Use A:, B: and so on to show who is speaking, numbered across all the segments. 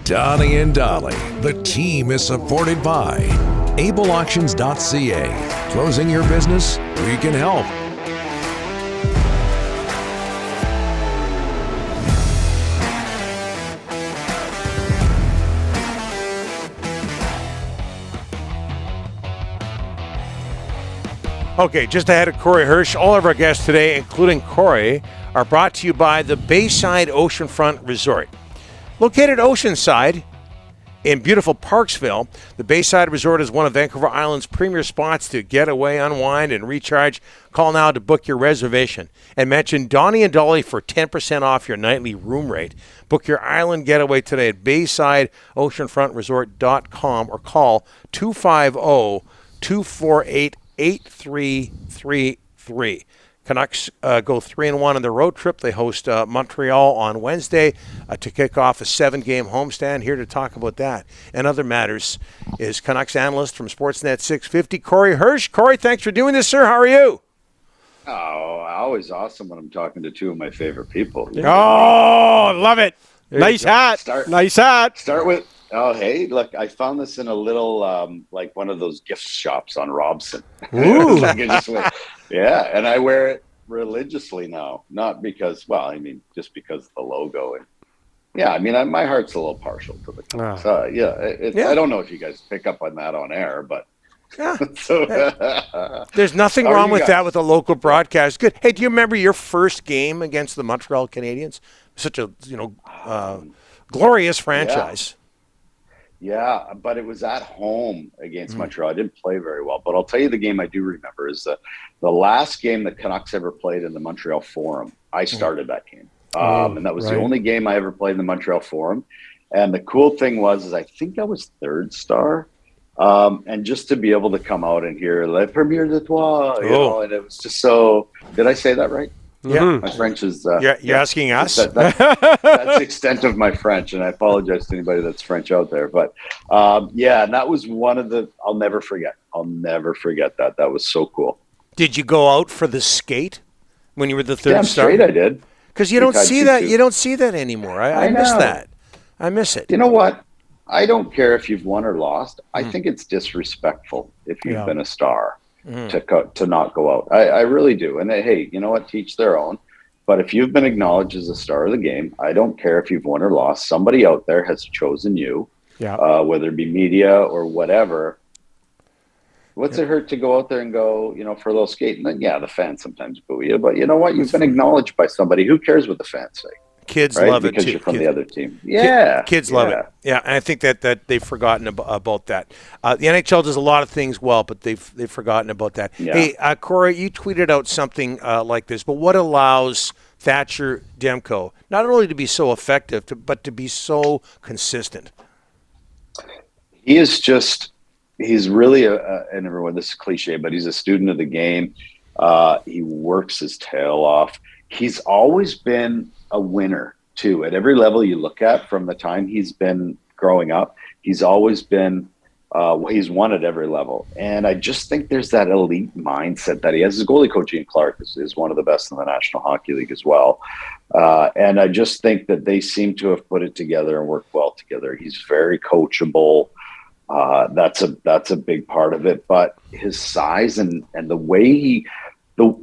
A: Donnie and Dolly. The team is supported by ableauctions.ca. Closing your business? We can help.
B: Okay, just ahead of Corey Hirsch, all of our guests today, including Corey, are brought to you by the Bayside Oceanfront Resort. Located oceanside in beautiful Parksville, the Bayside Resort is one of Vancouver Island's premier spots to get away, unwind, and recharge. Call now to book your reservation and mention Donnie and Dolly for 10% off your nightly room rate. Book your island getaway today at BaysideOceanfrontResort.com or call 250-248-8333. Canucks go 3-1 on their road trip. They host Montreal on Wednesday to kick off a 7-game homestand. Here to talk about that and other matters is Canucks analyst from Sportsnet 650, Corey Hirsch. Corey, thanks for doing this, sir. How are you?
C: Oh, always awesome when I'm talking to two of my favorite people.
B: Oh, love it. Nice hat. Nice hat.
C: Start with, oh, hey, look, I found this in a little, like one of those gift shops on Robson.
B: Ooh.
C: Yeah, and I wear it religiously now. Not because, well, I mean, just because of the logo. And yeah, I mean, my heart's a little partial to the Canucks. Yeah, I don't know if you guys pick up on that on air, but
B: yeah. There's nothing wrong with that with a local broadcast. Good. Hey, do you remember your first game against the Montreal Canadiens? Such a glorious franchise.
C: Yeah, but it was at home against Montreal. I didn't play very well, but I'll tell you the game I do remember is the last game the Canucks ever played in the Montreal Forum. I started that game, and that was the only game I ever played in the Montreal Forum. And the cool thing was I think I was third star. And just to be able to come out and hear "Le Premier de Toi," you know, and it was just so. Did I say that right?
B: Yeah,
C: my French is.
B: You're asking us.
C: That's the extent of my French, and I apologize to anybody that's French out there. But yeah, and that was one of the. I'll never forget that. That was so cool.
B: Did you go out for the skate when you were the third star?
C: Straight I did.
B: Because you don't see that. You don't see that anymore. I miss that. I miss it.
C: You know what? I don't care if you've won or lost. I think it's disrespectful if you've been a star to not go out. I really do. And hey, you know what? Teach their own. But if you've been acknowledged as a star of the game, I don't care if you've won or lost. Somebody out there has chosen you, whether it be media or whatever. What's it hurt to go out there and go, for a little skate? And then, the fans sometimes boo you. But you know what? You've been acknowledged by somebody. Who cares what the fans say?
B: Kids love it
C: because
B: too.
C: You're from the other team. Yeah,
B: kids love it. Yeah, and I think that they've forgotten about that. The NHL does a lot of things well, but they've forgotten about that. Yeah. Hey, Corey, you tweeted out something like this. But what allows Thatcher Demko not only to be so effective, but to be so consistent?
C: He is just. He's really and everyone. This is cliche, but he's a student of the game. He works his tail off. He's always been a winner too. At every level you look at, from the time he's been growing up, he's always been he's won at every level. And I just think there's that elite mindset that he has. His goalie coach Ian Clark is one of the best in the National Hockey League as well. And I just think that they seem to have put it together and worked well together. He's very coachable. That's a big part of it. But his size and the way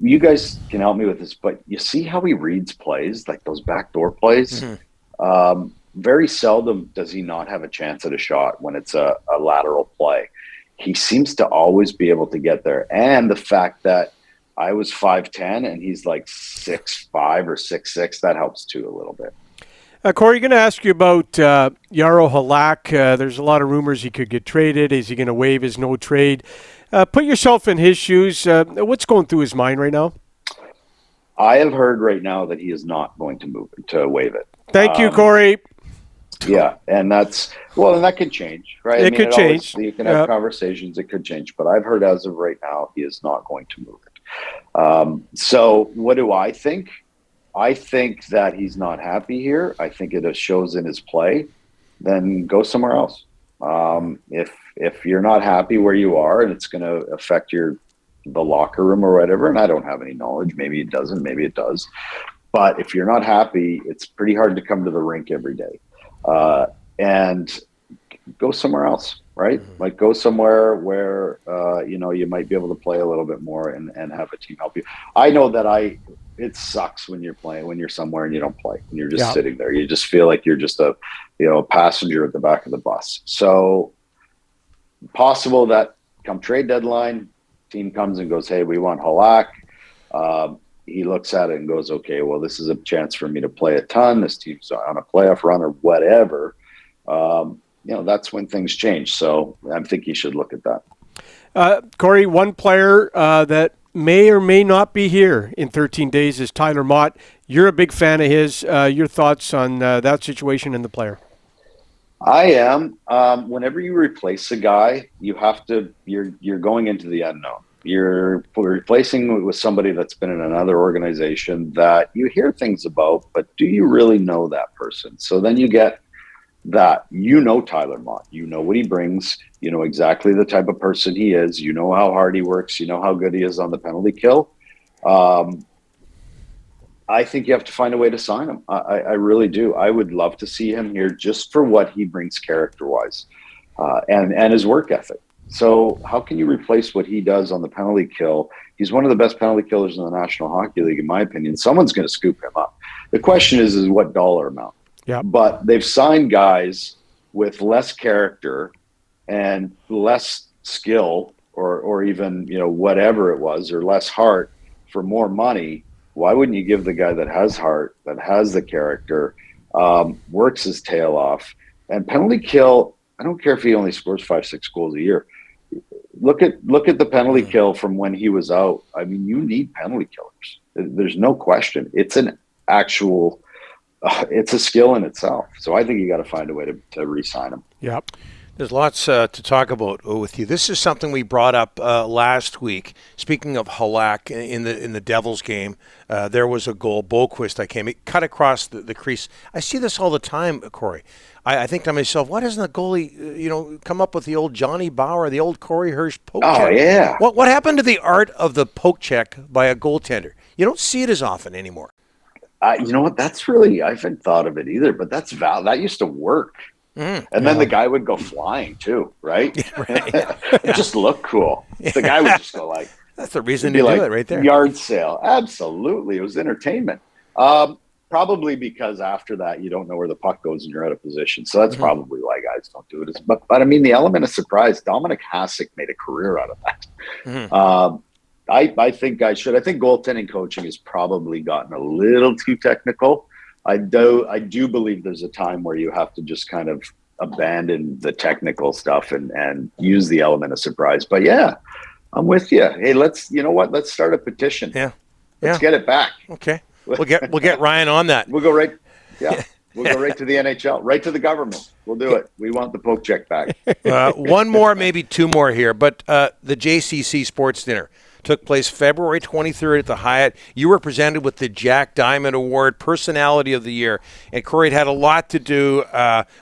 C: you guys can help me with this, but you see how he reads plays, like those backdoor plays? Mm-hmm. Very seldom does he not have a chance at a shot when it's a lateral play. He seems to always be able to get there. And the fact that I was 5'10" and he's like 6'5" or 6'6", that helps too a little bit.
D: Corey, I'm going to ask you about Jaro Halak. There's a lot of rumors he could get traded. Is he going to waive his no trade? Put yourself in his shoes. What's going through his mind right now?
C: I have heard right now that he is not going to waive it.
D: Thank you, Corey.
C: Yeah, and and that could change, right?
D: It could change.
C: You can have conversations. It could change. But I've heard as of right now, he is not going to move it. So what do I think? I think that he's not happy here. I think it shows in his play. Then go somewhere else. If you're not happy where you are and it's going to affect the locker room or whatever, and I don't have any knowledge, maybe it doesn't, maybe it does. But if you're not happy, it's pretty hard to come to the rink every day. and go somewhere else, right? Like go somewhere where, you might be able to play a little bit more and have a team help you. I know that it sucks when you're somewhere and you don't play and you're just sitting there. You just feel like you're just a passenger at the back of the bus. So possible that come trade deadline, team comes and goes, hey, we want Halak. He looks at it and goes, okay, well, this is a chance for me to play a ton. This team's on a playoff run or whatever. That's when things change. So I think he should look at that.
D: Corey, one player that may or may not be here in 13 days is Tyler Motte. You're a big fan of his. Your thoughts on that situation and the player?
C: I am. Whenever you replace a guy, you're going into the unknown. You're replacing with somebody that's been in another organization that you hear things about, but do you really know that person? So then you get that, Tyler Motte, you know what he brings, you know exactly the type of person he is, you know how hard he works, you know how good he is on the penalty kill. I think you have to find a way to sign him. I really do. I would love to see him here just for what he brings character-wise and his work ethic. So how can you replace what he does on the penalty kill? He's one of the best penalty killers in the National Hockey League, in my opinion. Someone's going to scoop him up. The question is what dollar amount?
D: Yeah.
C: But they've signed guys with less character and less skill or even, whatever it was, or less heart for more money. Why wouldn't you give the guy that has heart, that has the character, works his tail off? And penalty kill, I don't care if he only scores 5-6 goals a year. Look at the penalty kill from when he was out. I mean, you need penalty killers. There's no question. It's an actual it's a skill in itself. So I think you got to find a way to re-sign him.
D: Yep.
B: There's lots to talk about with you. This is something we brought up last week. Speaking of Halak, in the Devils game, there was a goal. Boquist, it cut across the crease. I see this all the time, Corey. I think to myself, why doesn't the goalie, come up with the old Johnny Bauer, the old Corey Hirsch poke check?
C: Oh, yeah.
B: What happened to the art of the poke check by a goaltender? You don't see it as often anymore.
C: You know what? That's really, I haven't thought of it either, but that used to work. And then the guy would go flying too, right?
B: Right.
C: It just looked cool. The guy would just go like,
B: that's the reason to do it right there.
C: Yard sale. Absolutely. It was entertainment. Probably because after that, you don't know where the puck goes and you're out of position. So that's probably why guys don't do it. But I mean, the element of surprise, Dominic Hasek made a career out of that. I think I should. I think goaltending coaching has probably gotten a little too technical. I do believe there's a time where you have to just kind of abandon the technical stuff and use the element of surprise. But yeah, I'm with you. Hey, let's start a petition.
B: Yeah.
C: Let's get it back.
B: Okay. We'll get Ryan on that.
C: We'll go right. Yeah. We'll go right to the NHL, right to the government. We'll do it. We want the poke check back.
B: One more, maybe two more here, but the JCC Sports Dinner took place February 23rd at the Hyatt. You were presented with the Jack Diamond Award, Personality of the Year. And Corey, it had a lot to do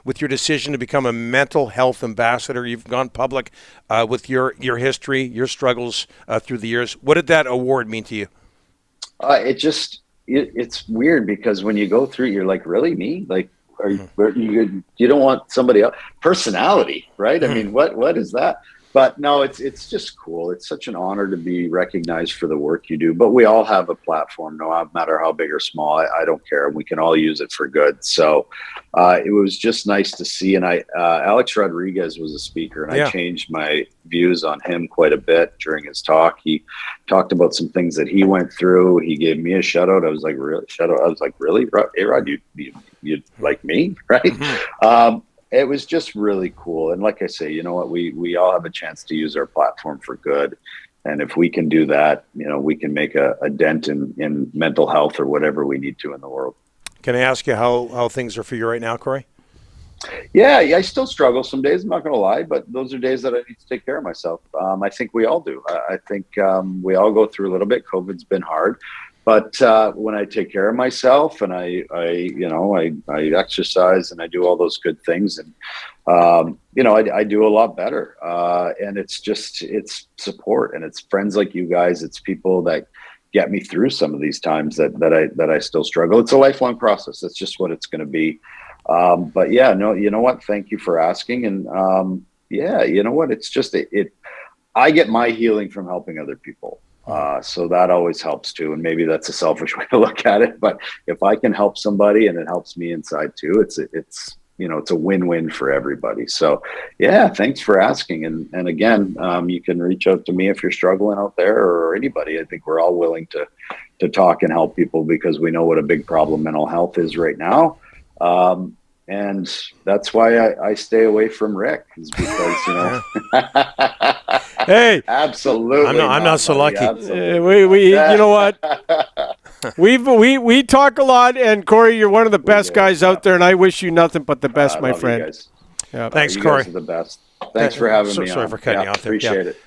B: with your decision to become a mental health ambassador. You've gone public with your history, your struggles through the years. What did that award mean to you?
C: It's weird because when you go through it, you're like, really, me? Like, you don't want somebody else? Personality, right? I mean, what is that? But no, it's just cool. It's such an honor to be recognized for the work you do. But we all have a platform, no matter how big or small. I don't care. We can all use it for good. So it was just nice to see. And Alex Rodriguez was a speaker, and I changed my views on him quite a bit during his talk. He talked about some things that he went through. He gave me a shout out. I was like, really? Shout out? I was like, really? Hey, Rod, you like me, right? It was just really cool. And like I say, you know what, we all have a chance to use our platform for good. And if we can do that, we can make a dent in mental health or whatever we need to in the world.
B: Can I ask you how things are for you right now, Corey?
C: Yeah, I still struggle some days, I'm not going to lie, but those are days that I need to take care of myself. I think we all do. I think we all go through a little bit. COVID's been hard. But when I take care of myself and I exercise and I do all those good things, and I do a lot better. And it's support, and it's friends like you guys. It's people that get me through some of these times that I still struggle. It's a lifelong process. That's just what it's going to be. But yeah, no, you know what? Thank you for asking. And yeah, you know what? It's just I get my healing from helping other people. So that always helps too. And maybe that's a selfish way to look at it, but if I can help somebody and it helps me inside too, it's a win-win for everybody. So yeah, thanks for asking. And again, you can reach out to me if you're struggling out there, or anybody. I think we're all willing to talk and help people, because we know what a big problem mental health is right now. And that's why I stay away from Rick, is because,
D: Hey,
C: absolutely.
B: I'm not so lucky.
D: we you know what? We talk a lot, and Corey, you're one of the best guys out there, and I wish you nothing but the best, my friend.
C: You guys.
D: Yeah.
B: Thanks,
C: you
B: Corey.
C: guys are the best. Thanks for having me on.
B: Sorry for cutting you off there.
C: Appreciate it.